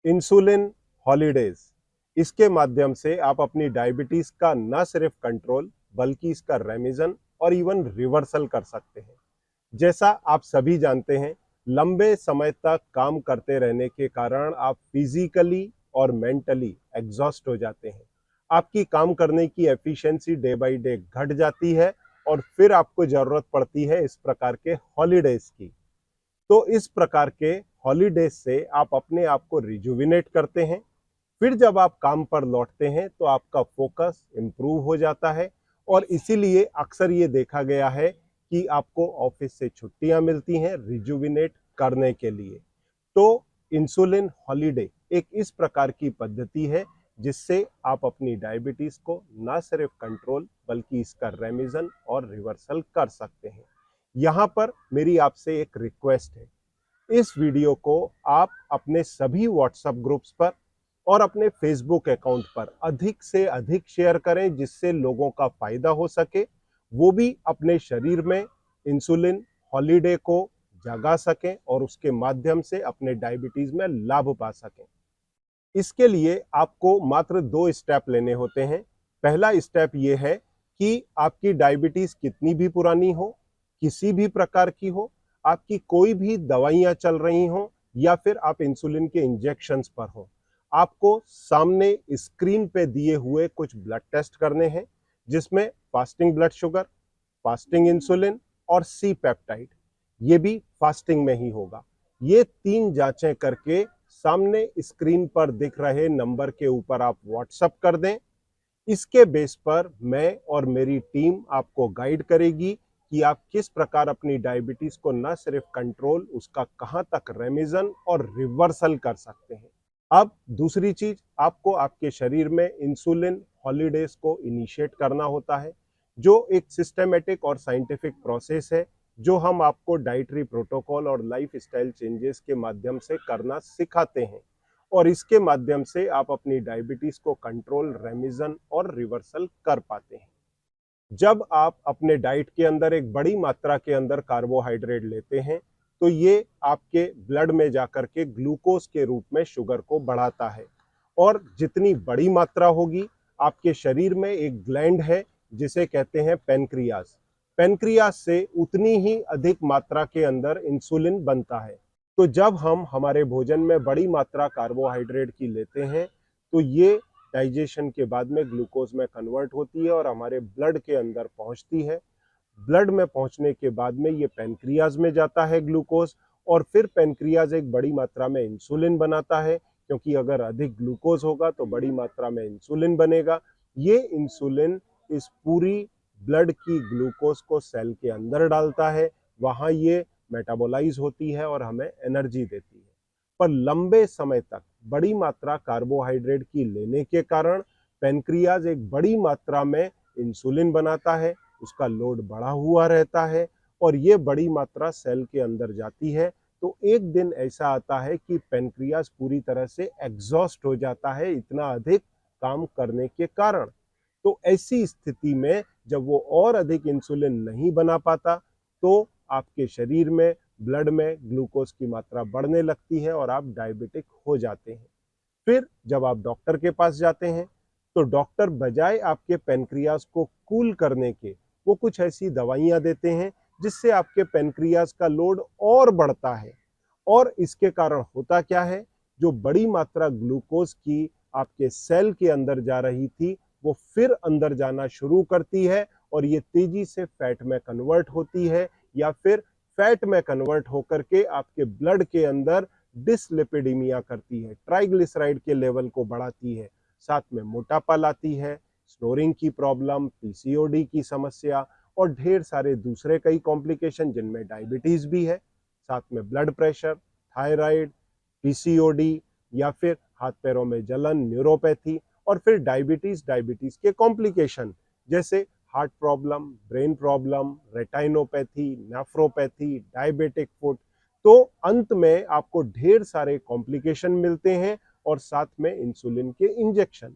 Insulin holidays, इसके माध्यम से आप अपनी डायबिटीज का न सिर्फ कंट्रोल बल्कि इसका रेमिशन और इवन रिवर्सल कर सकते हैं। जैसा आप सभी जानते हैं, लंबे समय तक काम करते रहने के कारण आप फिजिकली और मेंटली एग्जॉस्ट हो जाते हैं। आपकी काम करने की एफिशिएंसी डे बाय डे घट जाती है और फिर आपको जरूरत पड़ती है इस प्रकार के हॉलीडेज की। तो इस प्रकार के हॉलीडेज से आप अपने आप को रिजुविनेट करते हैं। फिर जब आप काम पर लौटते हैं तो आपका फोकस इम्प्रूव हो जाता है और इसीलिए अक्सर ये देखा गया है कि आपको ऑफिस से छुट्टियां मिलती हैं रिजुविनेट करने के लिए। तो इंसुलिन हॉलीडे एक इस प्रकार की पद्धति है जिससे आप अपनी डायबिटीज को ना सिर्फ कंट्रोल बल्कि इसका रेमिशन और रिवर्सल कर सकते हैं। यहाँ पर मेरी आपसे एक रिक्वेस्ट है, इस वीडियो को आप अपने सभी व्हाट्सएप ग्रुप्स पर और अपने फेसबुक अकाउंट पर अधिक से अधिक शेयर करें जिससे लोगों का फायदा हो सके, वो भी अपने शरीर में इंसुलिन हॉलीडे को जगा सकें और उसके माध्यम से अपने डायबिटीज में लाभ पा सकें। इसके लिए आपको मात्र 2 स्टेप लेने होते हैं। पहला स्टेप ये है कि आपकी डायबिटीज कितनी भी पुरानी हो, किसी भी प्रकार की हो, आपकी कोई भी दवाइयां चल रही हो या फिर आप इंसुलिन के इंजेक्शंस पर हो, आपको सामने स्क्रीन पे दिए हुए कुछ ब्लड टेस्ट करने हैं जिसमें fasting blood sugar, fasting insulin और सी पेप्टाइड, ये भी फास्टिंग में ही होगा। ये 3 जांचें करके सामने स्क्रीन पर दिख रहे नंबर के ऊपर आप व्हाट्सएप कर दें। इसके बेस पर मैं और मेरी टीम आपको गाइड करेगी कि आप किस प्रकार अपनी डायबिटीज को न सिर्फ कंट्रोल, उसका कहां तक रेमिशन और रिवर्सल कर सकते हैं। अब दूसरी चीज, आपको आपके शरीर में इंसुलिन हॉलीडेज को इनिशिएट करना होता है, जो एक सिस्टमेटिक और साइंटिफिक प्रोसेस है जो हम आपको डाइटरी प्रोटोकॉल और लाइफ स्टाइल चेंजेस के माध्यम से करना सिखाते हैं और इसके माध्यम से आप अपनी डायबिटीज को कंट्रोल, रेमिशन और रिवर्सल कर पाते हैं। जब आप अपने डाइट के अंदर एक बड़ी मात्रा के अंदर कार्बोहाइड्रेट लेते हैं तो ये आपके ब्लड में जाकर के ग्लूकोज के रूप में शुगर को बढ़ाता है और जितनी बड़ी मात्रा होगी, आपके शरीर में एक ग्लैंड है जिसे कहते हैं पेनक्रियास। पेनक्रियास से उतनी ही अधिक मात्रा के अंदर इंसुलिन बनता है। तो जब हम हमारे भोजन में बड़ी मात्रा कार्बोहाइड्रेट की लेते हैं तो ये डाइजेशन के बाद में ग्लूकोज में कन्वर्ट होती है और हमारे ब्लड के अंदर पहुंचती है। ब्लड में पहुंचने के बाद में ये पेनक्रियाज में जाता है ग्लूकोज और फिर पेनक्रियाज एक बड़ी मात्रा में इंसुलिन बनाता है, क्योंकि अगर अधिक ग्लूकोज होगा तो बड़ी मात्रा में इंसुलिन बनेगा। ये इंसुलिन इस पूरी ब्लड की ग्लूकोज को सेल के अंदर डालता है, वहां ये मेटाबोलाइज होती है और हमें एनर्जी देती है। पर लंबे समय तक बड़ी मात्रा कार्बोहाइड्रेट की लेने के कारण पेनक्रियाज एक बड़ी मात्रा में इंसुलिन बनाता है, उसका लोड बढ़ा हुआ रहता है और ये बड़ी मात्रा सेल के अंदर जाती है। तो एक दिन ऐसा आता है कि पेनक्रियाज पूरी तरह से एग्जॉस्ट हो जाता है इतना अधिक काम करने के कारण। तो ऐसी स्थिति में जब वो और अधिक इंसुलिन नहीं बना पाता तो आपके शरीर में, ब्लड में ग्लूकोज की मात्रा बढ़ने लगती है और आप डायबिटिक हो जाते हैं। फिर जब आप डॉक्टर के पास जाते हैं तो डॉक्टर बजाय आपके पेनक्रियाज को कूल करने के वो कुछ ऐसी दवाइयां देते हैं जिससे आपके पेनक्रियाज का लोड और बढ़ता है। और इसके कारण होता क्या है, जो बड़ी मात्रा ग्लूकोज की आपके सेल के अंदर जा रही थी वो फिर अंदर जाना शुरू करती है और ये तेजी से फैट में कन्वर्ट होती है या फिर फैट में कन्वर्ट होकर के आपके ब्लड के अंदर डिसलिपिडीमिया करती है, ट्राइग्लिसराइड के लेवल को बढ़ाती है, साथ में मोटापा लाती है, स्नोरिंग की प्रॉब्लम, पीसीओडी की समस्या और ढेर सारे दूसरे कई कॉम्प्लिकेशन जिनमें डायबिटीज भी है, साथ में ब्लड प्रेशर, थायराइड, पीसीओडी या फिर हाथ पैरों में जलन, न्यूरोपैथी और फिर डायबिटीज के कॉम्प्लिकेशन जैसे heart problem, brain problem, रेटाइनोपैथी, nephropathy, diabetic foot. तो अंत में आपको ढेर सारे कॉम्प्लिकेशन मिलते हैं और साथ में इंसुलिन के इंजेक्शन।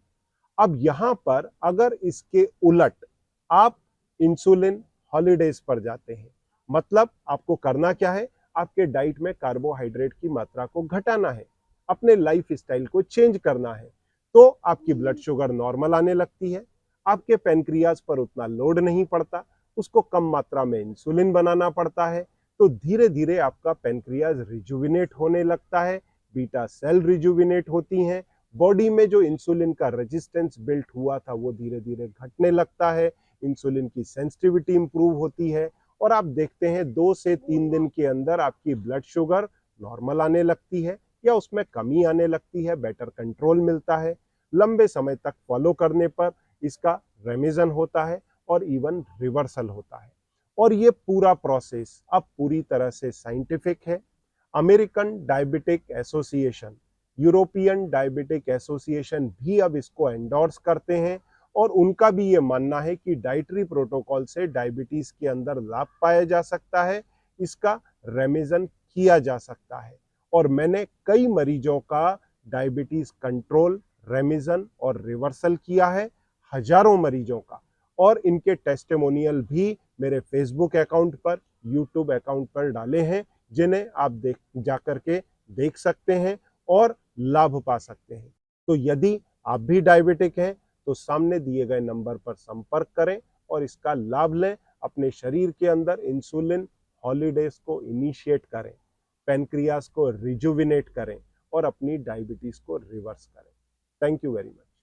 अब यहां पर अगर इसके उलट आप इंसुलिन हॉलीडेज पर जाते हैं, मतलब आपको करना क्या है, आपके डाइट में कार्बोहाइड्रेट की मात्रा को घटाना है, अपने लाइफ स्टाइल को चेंज करना है, तो आपकी ब्लड शुगर नॉर्मल आने लगती है, आपके पेनक्रियाज पर उतना लोड नहीं पड़ता, उसको कम मात्रा में इंसुलिन बनाना पड़ता है, तो धीरे धीरे आपका पेनक्रियाज रिजुविनेट होने लगता है, बीटा सेल रिजुविनेट होती हैं, बॉडी में जो इंसुलिन का रेजिस्टेंस बिल्ट हुआ था वो धीरे धीरे घटने लगता है, इंसुलिन की सेंसिटिविटी इंप्रूव होती है और आप देखते हैं 2 से 3 दिन के अंदर आपकी ब्लड शुगर नॉर्मल आने लगती है या उसमें कमी आने लगती है, बेटर कंट्रोल मिलता है। लंबे समय तक फॉलो करने पर इसका रेमिशन होता है और इवन रिवर्सल होता है। और ये पूरा प्रोसेस अब पूरी तरह से साइंटिफिक है। American diabetic association, European diabetic association भी अब इसको एंडोर्स करते हैं और उनका भी ये मानना है कि डाइटरी प्रोटोकॉल से डायबिटीज के अंदर लाभ पाया जा सकता है, इसका रेमिशन किया जा सकता है। और मैंने कई मरीजों का डायबिटीज कंट्रोल, रेमिशन और रिवर्सल किया है, हजारों मरीजों का, और इनके टेस्टिमोनियल भी मेरे फेसबुक अकाउंट पर, यूट्यूब अकाउंट पर डाले हैं, जिन्हें आप जाकर के देख सकते हैं और लाभ पा सकते हैं। तो यदि आप भी डायबिटिक हैं तो सामने दिए गए नंबर पर संपर्क करें और इसका लाभ लें, अपने शरीर के अंदर इंसुलिन हॉलीडेज को इनिशिएट करें, पेनक्रियाज को रिजुविनेट करें और अपनी डायबिटीज को रिवर्स करें। Thank you very much.